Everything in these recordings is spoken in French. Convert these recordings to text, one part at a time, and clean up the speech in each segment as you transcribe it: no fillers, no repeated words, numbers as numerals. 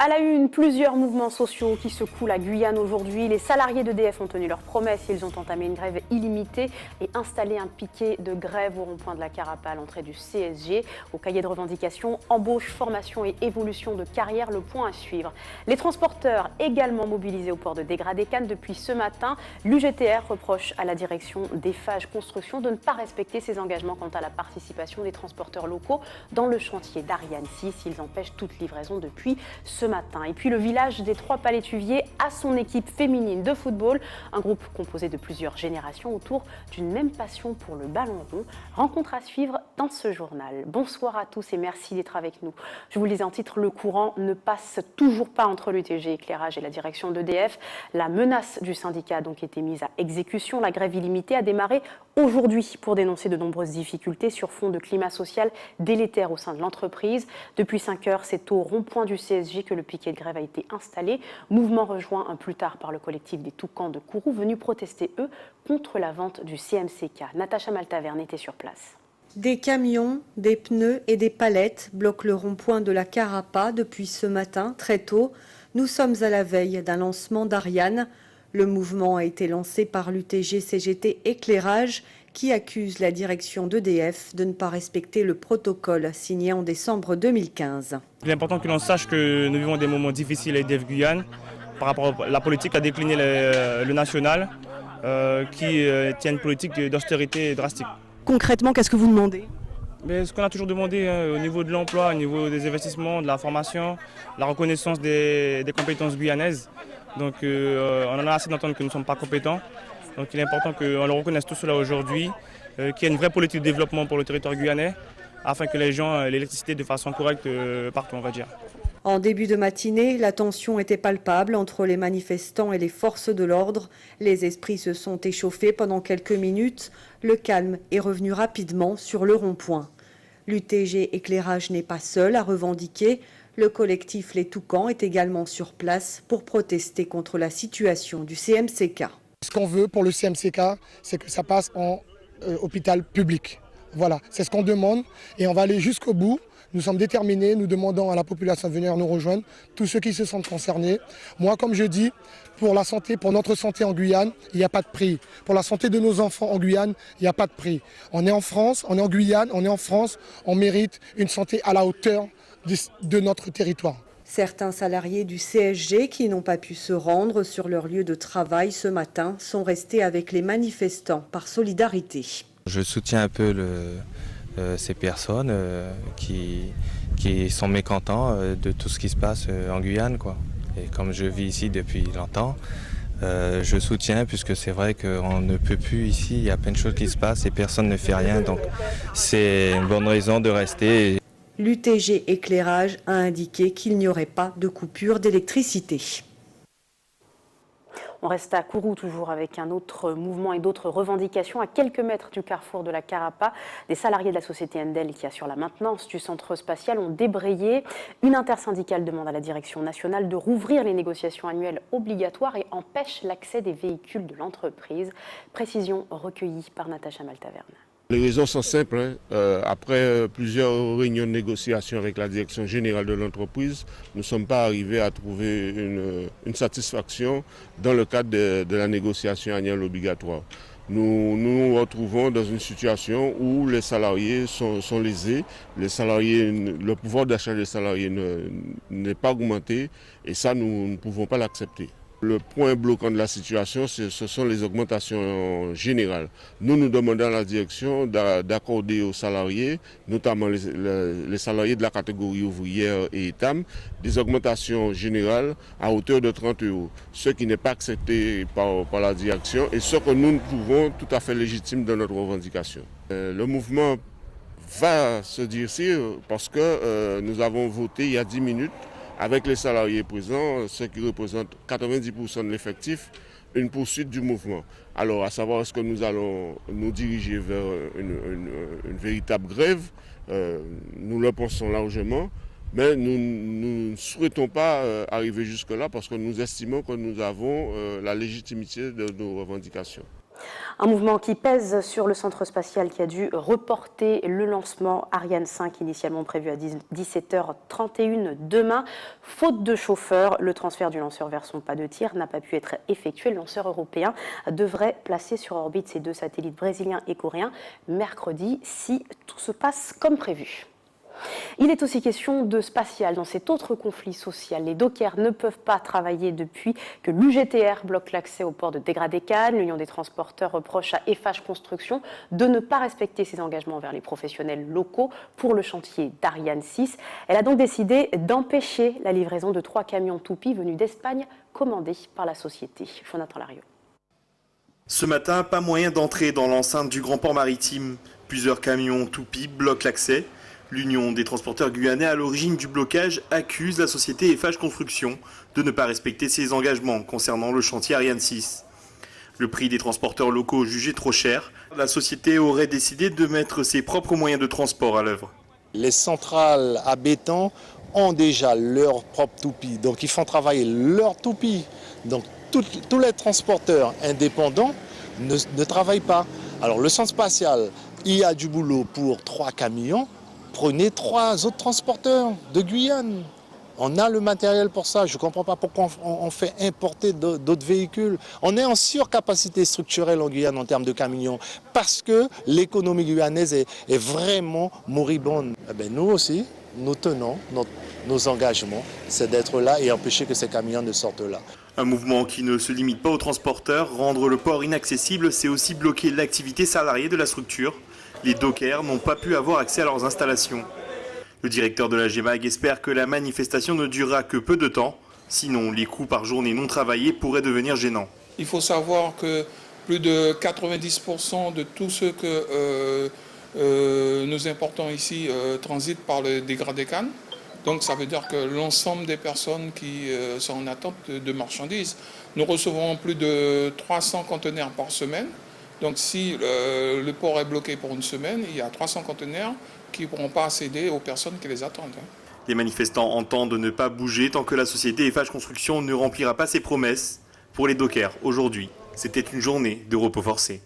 À la une, plusieurs mouvements sociaux qui secouent la Guyane aujourd'hui. Les salariés d'EDF ont tenu leurs promesses. Ils ont entamé une grève illimitée et installé un piquet de grève au rond-point de la Carapa à l'entrée du CSG. Au cahier de revendication, embauche, formation et évolution de carrière, le point à suivre. Les transporteurs également mobilisés au port de Dégradé-Cannes depuis ce matin. L'UGTR reproche à la direction d'Eiffage Construction de ne pas respecter ses engagements quant à la participation des transporteurs locaux dans le chantier d'Ariane 6. Ils empêchent toute livraison depuis ce matin. Et puis le village des Trois-Palétuviers a son équipe féminine de football, un groupe composé de plusieurs générations autour d'une même passion pour le ballon rond. Rencontre à suivre dans ce journal. Bonsoir à tous et merci d'être avec nous. Je vous le disais en titre, le courant ne passe toujours pas entre l'UTG Éclairage et la direction d'EDF. La menace du syndicat a donc été mise à exécution. La grève illimitée a démarré aujourd'hui pour dénoncer de nombreuses difficultés sur fond de climat social délétère au sein de l'entreprise. Depuis 5 heures, c'est au rond-point du CSG que le piquet de grève a été installé. Mouvement rejoint un plus tard par le collectif des Toucans de Kourou, venus protester, eux, contre la vente du CMCK. Natacha Maltaverne était sur place. Des camions, des pneus et des palettes bloquent le rond-point de la Carapa depuis ce matin, très tôt. Nous sommes à la veille d'un lancement d'Ariane. Le mouvement a été lancé par l'UTG CGT Éclairage qui accuse la direction d'EDF de ne pas respecter le protocole signé en décembre 2015. Il est important que l'on sache que nous vivons des moments difficiles à EDF Guyane par rapport à la politique qu'a décliné le national qui tient une politique d'austérité drastique. Concrètement, qu'est-ce que vous demandez ? Mais ce qu'on a toujours demandé au niveau de l'emploi, au niveau des investissements, de la formation, la reconnaissance des compétences guyanaises. Donc on en a assez d'entendre que nous ne sommes pas compétents. Donc il est important qu'on le reconnaisse tout cela aujourd'hui, qu'il y ait une vraie politique de développement pour le territoire guyanais, afin que les gens aient l'électricité de façon correcte partout, on va dire. En début de matinée, la tension était palpable entre les manifestants et les forces de l'ordre. Les esprits se sont échauffés pendant quelques minutes. Le calme est revenu rapidement sur le rond-point. L'UTG Éclairage n'est pas seul à revendiquer. Le collectif Les Toucans est également sur place pour protester contre la situation du CMCK. Ce qu'on veut pour le CMCK, c'est que ça passe en hôpital public. Voilà, c'est ce qu'on demande et on va aller jusqu'au bout. Nous sommes déterminés, nous demandons à la population de venir nous rejoindre, tous ceux qui se sentent concernés. Moi, comme je dis, pour la santé, pour notre santé en Guyane, il n'y a pas de prix. Pour la santé de nos enfants en Guyane, il n'y a pas de prix. On est en France, on est en Guyane, on est en France, on mérite une santé à la hauteur de notre territoire. Certains salariés du CSG qui n'ont pas pu se rendre sur leur lieu de travail ce matin sont restés avec les manifestants par solidarité. Je soutiens un peu ces personnes qui sont mécontents de tout ce qui se passe en Guyane, quoi. Et comme je vis ici depuis longtemps, je soutiens puisque c'est vrai qu'on ne peut plus ici, il y a plein de choses qui se passent et personne ne fait rien. Donc c'est une bonne raison de rester. L'UTG Éclairage a indiqué qu'il n'y aurait pas de coupure d'électricité. On reste à Kourou toujours avec un autre mouvement et d'autres revendications. À quelques mètres du carrefour de la Carapa, des salariés de la société Endel qui assure la maintenance du centre spatial ont débrayé. Une intersyndicale demande à la direction nationale de rouvrir les négociations annuelles obligatoires et empêche l'accès des véhicules de l'entreprise. Précision recueillie par Natacha Maltaverne. Les raisons sont simples. Après plusieurs réunions de négociation avec la direction générale de l'entreprise, nous ne sommes pas arrivés à trouver une satisfaction dans le cadre de la négociation annuelle obligatoire. Nous nous retrouvons dans une situation où les salariés sont lésés, le pouvoir d'achat des salariés n'est pas augmenté et ça nous ne pouvons pas l'accepter. Le point bloquant de la situation, ce sont les augmentations générales. Nous demandons à la direction d'accorder aux salariés, notamment les salariés de la catégorie ouvrière et ETAM, des augmentations générales à hauteur de 30 €, ce qui n'est pas accepté par la direction et ce que nous trouvons tout à fait légitime dans notre revendication. Le mouvement va se durcir parce que nous avons voté il y a 10 minutes avec les salariés présents, ce qui représente 90% de l'effectif, une poursuite du mouvement. Alors, à savoir, est-ce que nous allons nous diriger vers une véritable grève? Nous le pensons largement, mais nous ne souhaitons pas arriver jusque-là parce que nous estimons que nous avons la légitimité de nos revendications. Un mouvement qui pèse sur le centre spatial qui a dû reporter le lancement Ariane 5 initialement prévu à 17h31 demain. Faute de chauffeur, le transfert du lanceur vers son pas de tir n'a pas pu être effectué. Le lanceur européen devrait placer sur orbite ses 2 satellites brésiliens et coréens mercredi si tout se passe comme prévu. Il est aussi question de spatial dans cet autre conflit social. Les dockers ne peuvent pas travailler depuis que l'UGTR bloque l'accès au port de Degradé-Cannes. L'Union des transporteurs reproche à Eiffage Construction de ne pas respecter ses engagements envers les professionnels locaux pour le chantier d'Ariane 6. Elle a donc décidé d'empêcher la livraison de 3 camions Toupy venus d'Espagne commandés par la société. Jonathan Lariot. Ce matin, pas moyen d'entrer dans l'enceinte du Grand Port Maritime. Plusieurs camions Toupy bloquent l'accès. L'Union des transporteurs guyanais à l'origine du blocage accuse la société Eiffage Construction de ne pas respecter ses engagements concernant le chantier Ariane 6. Le prix des transporteurs locaux jugé trop cher, la société aurait décidé de mettre ses propres moyens de transport à l'œuvre. Les centrales à béton ont déjà leur propre toupie, donc ils font travailler leur toupie. Donc tous les transporteurs indépendants ne travaillent pas. Alors le centre spatial, il y a du boulot pour 3 camions. Prenez 3 autres transporteurs de Guyane. On a le matériel pour ça. Je ne comprends pas pourquoi on fait importer d'autres véhicules. On est en surcapacité structurelle en Guyane en termes de camions parce que l'économie guyanaise est vraiment moribonde. Eh bien, nous aussi, nous tenons nos engagements, c'est d'être là et empêcher que ces camions ne sortent là. Un mouvement qui ne se limite pas aux transporteurs. Rendre le port inaccessible, c'est aussi bloquer l'activité salariée de la structure. Les dockers n'ont pas pu avoir accès à leurs installations. Le directeur de la GEMAG espère que la manifestation ne durera que peu de temps, sinon les coûts par journée non travaillée pourraient devenir gênants. Il faut savoir que plus de 90% de tout ce que nous importons ici transite par le Degradé-Cannes. Donc ça veut dire que l'ensemble des personnes qui sont en attente de marchandises, nous recevons plus de 300 conteneurs par semaine. Donc si le port est bloqué pour une semaine, il y a 300 conteneurs qui ne pourront pas accéder aux personnes qui les attendent. Les manifestants entendent ne pas bouger tant que la société Eiffage Construction ne remplira pas ses promesses. Pour les dockers, aujourd'hui, c'était une journée de repos forcé.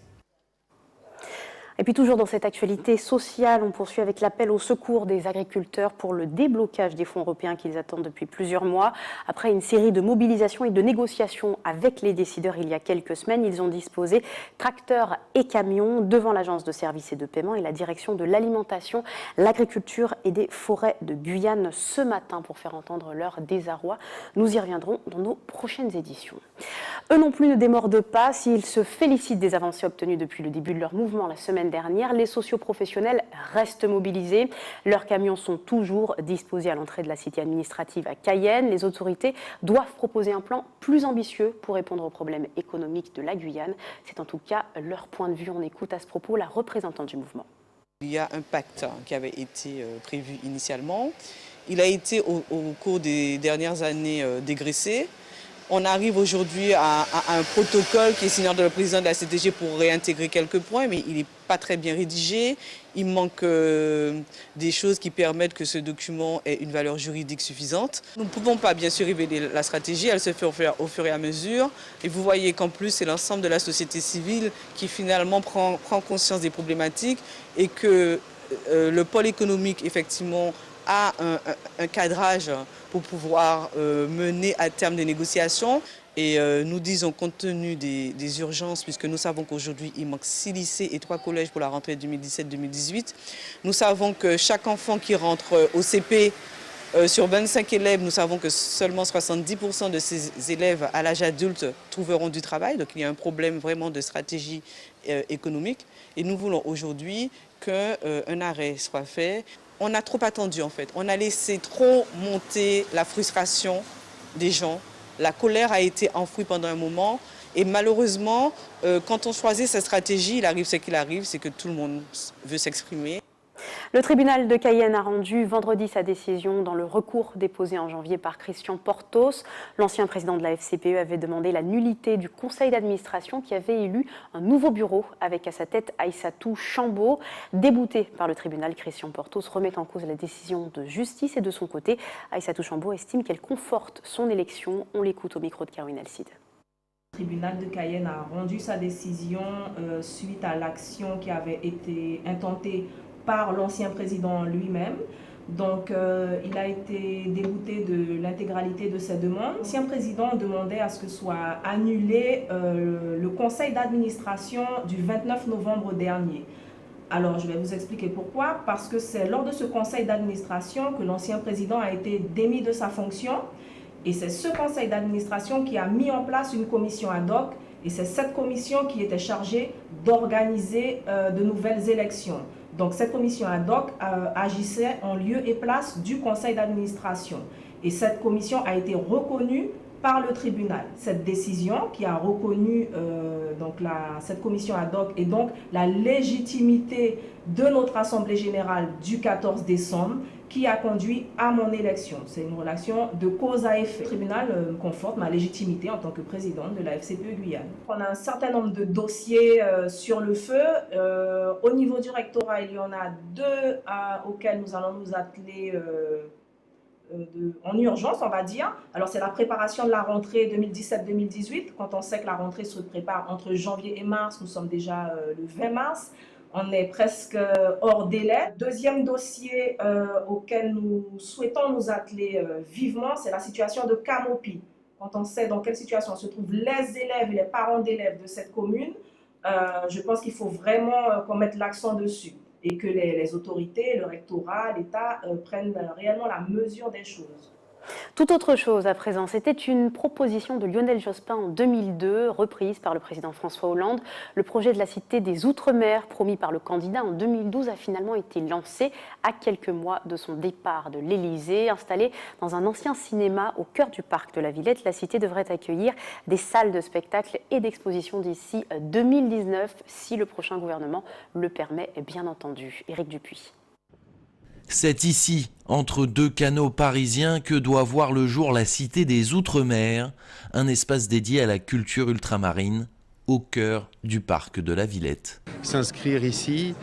Et puis toujours dans cette actualité sociale, on poursuit avec l'appel au secours des agriculteurs pour le déblocage des fonds européens qu'ils attendent depuis plusieurs mois. Après une série de mobilisations et de négociations avec les décideurs il y a quelques semaines, ils ont disposé tracteurs et camions devant l'agence de services et de paiement et la direction de l'alimentation, l'agriculture et des forêts de Guyane ce matin pour faire entendre leur désarroi. Nous y reviendrons dans nos prochaines éditions. Eux non plus ne démordent pas. S'ils se félicitent des avancées obtenues depuis le début de leur mouvement la semaine dernière, les socioprofessionnels restent mobilisés. Leurs camions sont toujours disposés à l'entrée de la cité administrative à Cayenne. Les autorités doivent proposer un plan plus ambitieux pour répondre aux problèmes économiques de la Guyane. C'est en tout cas leur point de vue. On écoute à ce propos la représentante du mouvement. Il y a un pacte qui avait été prévu initialement. Il a été au cours des dernières années dégraissé. On arrive aujourd'hui à un protocole qui est signé par le président de la CTG pour réintégrer quelques points, mais il n'est pas très bien rédigé. Il manque des choses qui permettent que ce document ait une valeur juridique suffisante. Nous ne pouvons pas bien sûr révéler la stratégie, elle se fait au fur et à mesure. Et vous voyez qu'en plus, c'est l'ensemble de la société civile qui finalement prend conscience des problématiques et que le pôle économique, effectivement, a un cadrage pour pouvoir mener à terme des négociations. Et nous disons, compte tenu des urgences, puisque nous savons qu'aujourd'hui, il manque 6 lycées et 3 collèges pour la rentrée 2017-2018. Nous savons que chaque enfant qui rentre au CP, sur 25 élèves, nous savons que seulement 70% de ces élèves à l'âge adulte trouveront du travail. Donc il y a un problème vraiment de stratégie économique. Et nous voulons aujourd'hui qu'un arrêt soit fait. On a trop attendu en fait, on a laissé trop monter la frustration des gens. La colère a été enfouie pendant un moment et malheureusement, quand on choisit cette stratégie, il arrive ce qu'il arrive, c'est que tout le monde veut s'exprimer. Le tribunal de Cayenne a rendu vendredi sa décision dans le recours déposé en janvier par Christian Portos. L'ancien président de la FCPE avait demandé la nullité du conseil d'administration qui avait élu un nouveau bureau avec à sa tête Aïssatou Chambaud. Débouté par le tribunal, Christian Portos remet en cause la décision de justice et de son côté, Aïssatou Chambaud estime qu'elle conforte son élection. On l'écoute au micro de Caroline Alcide. Le tribunal de Cayenne a rendu sa décision suite à l'action qui avait été intentée par l'ancien président lui-même. Donc, il a été débouté de l'intégralité de ses demandes. L'ancien président demandait à ce que soit annulé le conseil d'administration du 29 novembre dernier. Alors, je vais vous expliquer pourquoi. Parce que c'est lors de ce conseil d'administration que l'ancien président a été démis de sa fonction. Et c'est ce conseil d'administration qui a mis en place une commission ad hoc. Et c'est cette commission qui était chargée d'organiser de nouvelles élections. Donc, cette commission ad hoc agissait en lieu et place du conseil d'administration. Et cette commission a été reconnue par le tribunal. Cette décision qui a reconnu cette commission ad hoc et donc la légitimité de notre Assemblée générale du 14 décembre qui a conduit à mon élection. C'est une relation de cause à effet. Le tribunal conforte ma légitimité en tant que présidente de la FCPE Guyane. On a un certain nombre de dossiers sur le feu. Au niveau du rectorat, il y en a deux auxquels nous allons nous atteler en urgence, on va dire. Alors, c'est la préparation de la rentrée 2017-2018. Quand on sait que la rentrée se prépare entre janvier et mars, nous sommes déjà le 20 mars. On est presque hors délai. Deuxième dossier auquel nous souhaitons nous atteler vivement, c'est la situation de Camopi. Quand on sait dans quelle situation se trouvent les élèves et les parents d'élèves de cette commune, je pense qu'il faut vraiment qu'on mette l'accent dessus et que les autorités, le rectorat, l'État prennent réellement la mesure des choses. Tout autre chose à présent, c'était une proposition de Lionel Jospin en 2002, reprise par le président François Hollande. Le projet de la Cité des Outre-mer, promis par le candidat en 2012, a finalement été lancé à quelques mois de son départ de l'Élysée. Installée dans un ancien cinéma au cœur du parc de la Villette, la Cité devrait accueillir des salles de spectacle et d'exposition d'ici 2019, si le prochain gouvernement le permet, bien entendu. Éric Dupuis. C'est ici, entre deux canaux parisiens, que doit voir le jour la Cité des Outre-mer, un espace dédié à la culture ultramarine, au cœur du parc de la Villette. S'inscrire ici,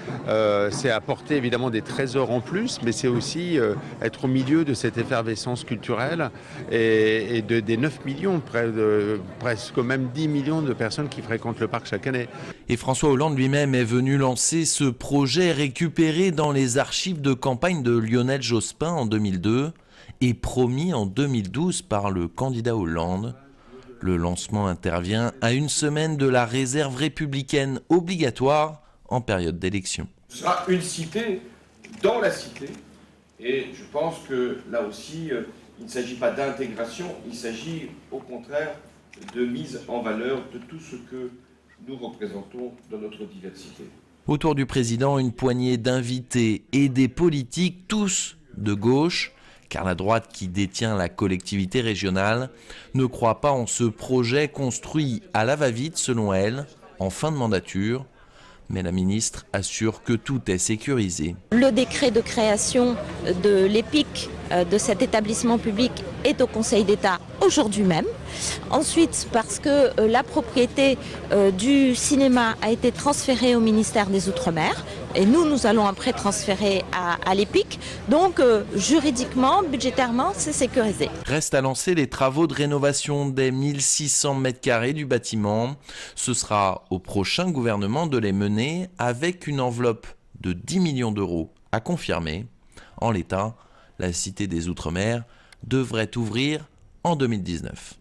c'est apporter évidemment des trésors en plus, mais c'est aussi être au milieu de cette effervescence culturelle et des 9 millions, presque même 10 millions de personnes qui fréquentent le parc chaque année. Et François Hollande lui-même est venu lancer ce projet récupéré dans les archives de campagne de Lionel Jospin en 2002 et promis en 2012 par le candidat Hollande. Le lancement intervient à une semaine de la réserve républicaine obligatoire en période d'élection. Ce sera une cité dans la cité et je pense que là aussi il ne s'agit pas d'intégration, il s'agit au contraire de mise en valeur de tout ce que nous représentons dans notre diversité. Autour du président, une poignée d'invités et des politiques, tous de gauche, car la droite qui détient la collectivité régionale ne croit pas en ce projet construit à la va-vite, selon elle, en fin de mandature. Mais la ministre assure que tout est sécurisé. Le décret de création de l'EPIC, de cet établissement public, est au Conseil d'État aujourd'hui même. Ensuite, parce que la propriété du cinéma a été transférée au ministère des Outre-mer, et nous allons après transférer à l'EPIC. Donc, juridiquement, budgétairement, c'est sécurisé. Reste à lancer les travaux de rénovation des 1600 m² du bâtiment. Ce sera au prochain gouvernement de les mener avec une enveloppe de 10 millions d'euros à confirmer. En l'état, la Cité des Outre-mer devrait ouvrir en 2019.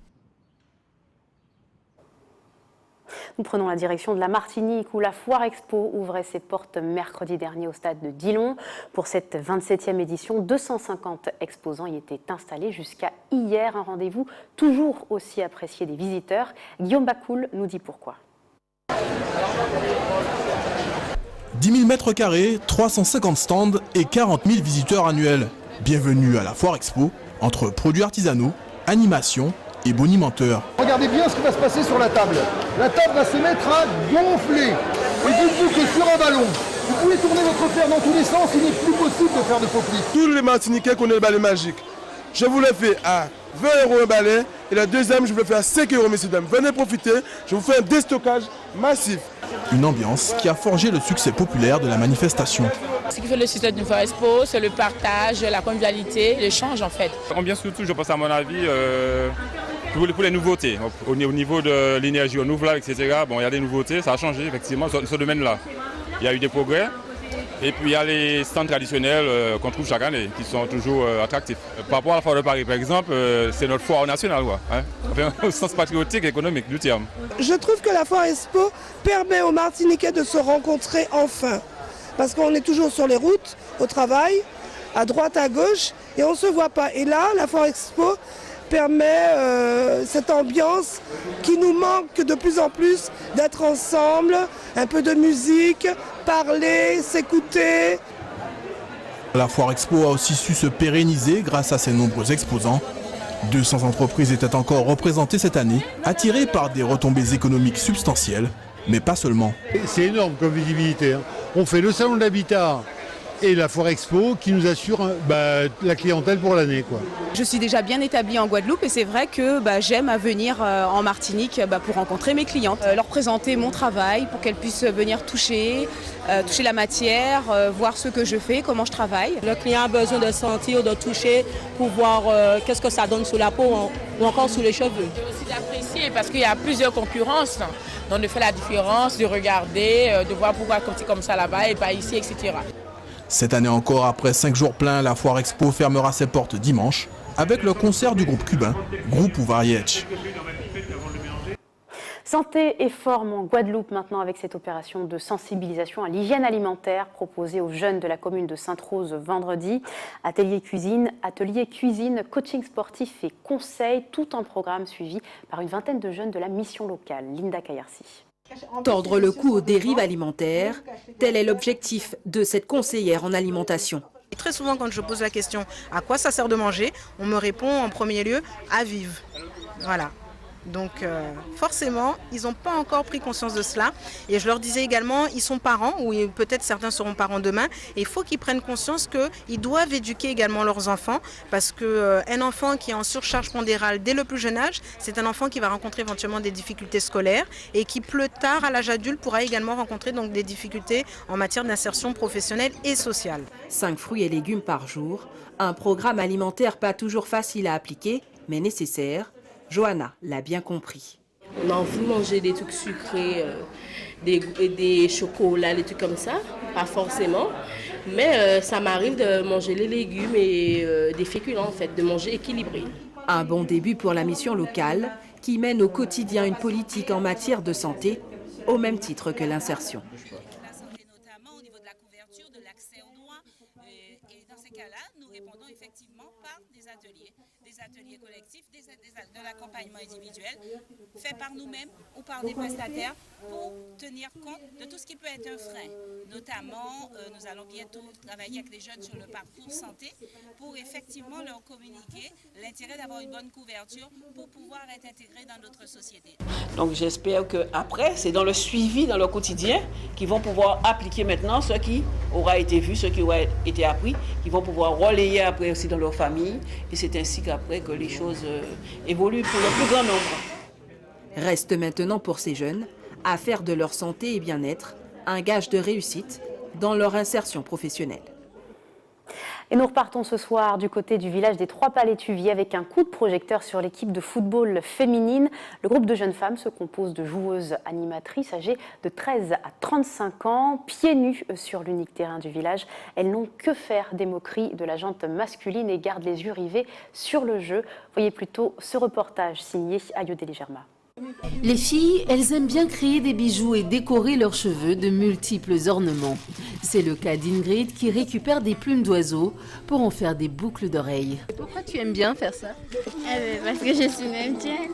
Nous prenons la direction de la Martinique où la Foire Expo ouvrait ses portes mercredi dernier au stade de Dillon. Pour cette 27e édition, 250 exposants y étaient installés jusqu'à hier. Un rendez-vous toujours aussi apprécié des visiteurs. Guillaume Bacoul nous dit pourquoi. 10 000 m², 350 stands et 40 000 visiteurs annuels. Bienvenue à la Foire Expo, entre produits artisanaux, animation et bonimenteurs. Regardez bien ce qui va se passer sur la table. La table va se mettre à gonfler. Et dites-vous que sur un ballon, vous pouvez tourner votre fer dans tous les sens, il n'est plus possible de faire de faux plis. Tous les Martiniquais connaissent le balai magique. Je vous le fais à 20 € un balai et la deuxième, je vous le fais à 5 €, messieurs dames. Venez profiter, je vous fais un déstockage massif. Une ambiance qui a forgé le succès populaire de la manifestation. Ce qui fait le succès d'une Foire Expo, c'est le partage, la convivialité, l'échange en fait. Ambiance surtout, je pense à mon avis, pour les nouveautés, au niveau de l'énergie renouvelable, etc., bon, il y a des nouveautés, ça a changé effectivement sur ce domaine-là. Il y a eu des progrès. Et puis il y a les stands traditionnels qu'on trouve chaque année, qui sont toujours attractifs. Par rapport à la foire de Paris, par exemple, c'est notre foire nationale, quoi, hein, enfin, au sens patriotique et économique du terme. Je trouve que la foire Expo permet aux Martiniquais de se rencontrer enfin. Parce qu'on est toujours sur les routes, au travail, à droite, à gauche, et on ne se voit pas. Et là, la foire Expo permet cette ambiance qui nous manque de plus en plus, d'être ensemble, un peu de musique, parler, s'écouter. La Foire Expo a aussi su se pérenniser grâce à ses nombreux exposants. 200 entreprises étaient encore représentées cette année, attirées par des retombées économiques substantielles, mais pas seulement. C'est énorme comme visibilité. On fait le salon de l'habitat et la Foire Expo qui nous assure la clientèle pour l'année, quoi. Je suis déjà bien établie en Guadeloupe et c'est vrai que j'aime à venir en Martinique pour rencontrer mes clientes, leur présenter mon travail pour qu'elles puissent venir toucher la matière, voir ce que je fais, comment je travaille. Le client a besoin de sentir, de toucher pour voir qu'est-ce que ça donne sous la peau ou encore sous les cheveux. C'est aussi d'apprécier parce qu'il y a plusieurs concurrences, donc de faire la différence, de regarder, de voir pourquoi c'est comme ça là-bas et pas ici, etc. Cette année encore, après 5 jours pleins, la Foire Expo fermera ses portes dimanche avec le concert du groupe cubain, Groupe Varietch. Santé et forme en Guadeloupe maintenant avec cette opération de sensibilisation à l'hygiène alimentaire proposée aux jeunes de la commune de Sainte-Rose vendredi. Atelier cuisine, coaching sportif et conseils, tout un programme suivi par une vingtaine de jeunes de la mission locale. Linda Kayarsi. Tordre le cou aux dérives alimentaires, tel est l'objectif de cette conseillère en alimentation. Très souvent quand je pose la question à quoi ça sert de manger, on me répond en premier lieu à vivre. Voilà. Donc forcément, ils n'ont pas encore pris conscience de cela. Et je leur disais également, ils sont parents, ou peut-être certains seront parents demain. Et il faut qu'ils prennent conscience qu'ils doivent éduquer également leurs enfants. Parce qu'un enfant qui est en surcharge pondérale dès le plus jeune âge, c'est un enfant qui va rencontrer éventuellement des difficultés scolaires. Et qui plus tard, à l'âge adulte, pourra également rencontrer donc, des difficultés en matière d'insertion professionnelle et sociale. 5 fruits et légumes par jour. Un programme alimentaire pas toujours facile à appliquer, mais nécessaire. Johanna l'a bien compris. On a envie de manger des trucs sucrés, des chocolats, des trucs comme ça, pas forcément. Mais ça m'arrive de manger les légumes et des féculents, en fait, de manger équilibré. Un bon début pour la mission locale qui mène au quotidien une politique en matière de santé, au même titre que l'insertion. La santé notamment au niveau de la couverture, de l'accès aux droits. Et dans ces cas-là, nous répondons effectivement par des ateliers collectifs, de l'accompagnement individuel, fait par nous-mêmes ou par des prestataires pour tenir compte de tout ce qui peut être un frein. Notamment, nous allons bientôt travailler avec les jeunes sur le parcours santé pour effectivement leur communiquer l'intérêt d'avoir une bonne couverture pour pouvoir être intégrés dans notre société. Donc j'espère qu'après, c'est dans le suivi, dans le quotidien, qu'ils vont pouvoir appliquer maintenant ce qui aura été vu, ce qui aura été appris, qu'ils vont pouvoir relayer après aussi dans leur famille. Et c'est ainsi qu'après que les choses évoluent pour le plus grand nombre. Reste maintenant pour ces jeunes à faire de leur santé et bien-être un gage de réussite dans leur insertion professionnelle. Et nous repartons ce soir du côté du village des Trois-Palétuviers avec un coup de projecteur sur l'équipe de football féminine. Le groupe de jeunes femmes se compose de joueuses animatrices âgées de 13 à 35 ans, pieds nus sur l'unique terrain du village. Elles n'ont que faire des moqueries de la gente masculine et gardent les yeux rivés sur le jeu. Voyez plutôt ce reportage signé Ayodele Germa. Les filles, elles aiment bien créer des bijoux et décorer leurs cheveux de multiples ornements. C'est le cas d'Ingrid qui récupère des plumes d'oiseaux pour en faire des boucles d'oreilles. Pourquoi tu aimes bien faire ça? Parce que je suis même jeune.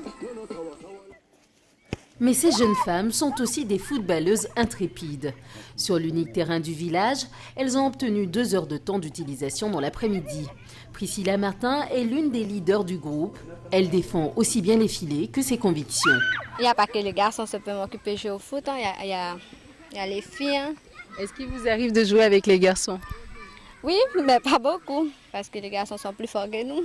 Mais ces jeunes femmes sont aussi des footballeuses intrépides. Sur l'unique terrain du village, elles ont obtenu 2 heures de temps d'utilisation dans l'après-midi. Priscilla Martin est l'une des leaders du groupe. Elle défend aussi bien les filets que ses convictions. Il n'y a pas que les garçons qui peuvent m'occuper de jouer au foot, il y a les filles. Est-ce qu'il vous arrive de jouer avec les garçons? Oui, mais pas beaucoup, parce que les garçons sont plus forts que nous.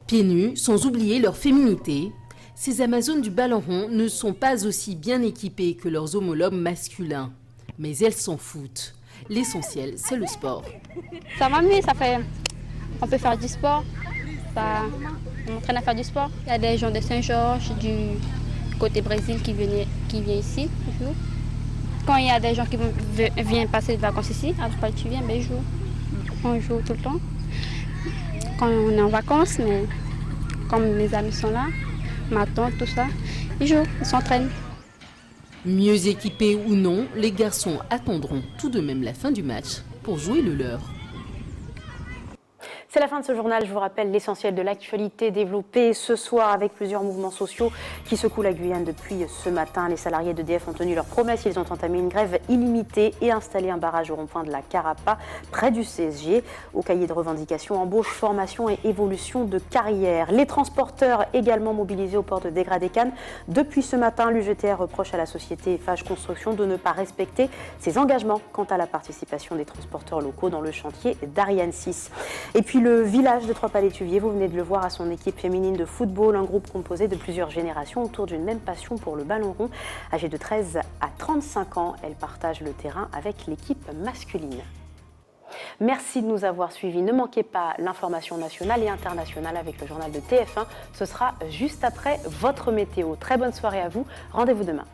Pieds nus, sans oublier leur féminité, ces Amazones du ballon rond ne sont pas aussi bien équipées que leurs homologues masculins. Mais elles s'en foutent. L'essentiel, c'est le sport. Ça m'amuse, on peut faire du sport. On m'entraîne à faire du sport. Il y a des gens de Saint-Georges, du côté Brésil qui viennent ici. Ils jouent. Quand il y a des gens qui viennent passer des vacances ici, à Pointe-tu-Viens, ils jouent. On joue tout le temps. Quand on est en vacances, mais comme mes amis sont là, ma tante, tout ça, ils jouent, ils s'entraînent. Mieux équipés ou non, les garçons attendront tout de même la fin du match pour jouer le leur. C'est la fin de ce journal. Je vous rappelle l'essentiel de l'actualité développée ce soir avec plusieurs mouvements sociaux qui secouent la Guyane depuis ce matin. Les salariés d'EDF ont tenu leur promesse. Ils ont entamé une grève illimitée et installé un barrage au rond-point de la Carapa, près du CSG. Au cahier de revendication, embauche, formation et évolution de carrière. Les transporteurs également mobilisés au port de Dégradé-Cannes. Depuis ce matin, l'UGTR reproche à la société Eiffage Construction de ne pas respecter ses engagements quant à la participation des transporteurs locaux dans le chantier d'Ariane 6. Et puis le village de Trois-Palais-Tuviers, vous venez de le voir, à son équipe féminine de football, un groupe composé de plusieurs générations autour d'une même passion pour le ballon rond. Âgée de 13 à 35 ans, elle partage le terrain avec l'équipe masculine. Merci de nous avoir suivis. Ne manquez pas l'information nationale et internationale avec le journal de TF1. Ce sera juste après votre météo. Très bonne soirée à vous. Rendez-vous demain.